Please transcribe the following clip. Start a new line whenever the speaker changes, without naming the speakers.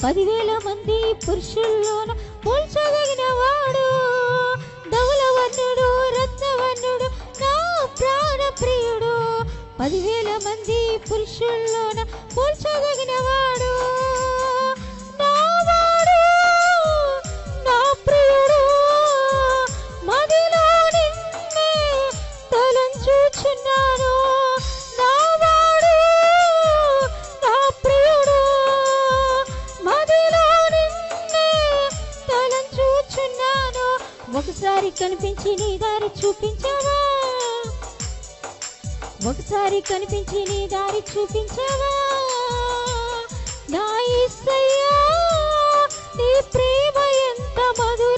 10,000 మంది పురుషుల్లోన పోల్చదగిన వాడు, ధవలవర్ణుడు రత్నవర్ణుడు నా ప్రాణ ప్రియుడు. 10,000 మంది పురుషుల్లోన పోల్చదగిన వాడు, నా వాడు నా ప్రియుడు. మదిలో నిన్నే తలంచుచున్నాను, నా వాడు నా ప్రియుడు. మదిలో నిన్నే తలంచుచున్నాను. ఒకసారి కనిపించి నీ దారి చూపించావా, ఒకసారి కనిపించి నీ దారి చూపించావా. నా యేసయ్యా నీ ప్రేమ ఎంత మధురం.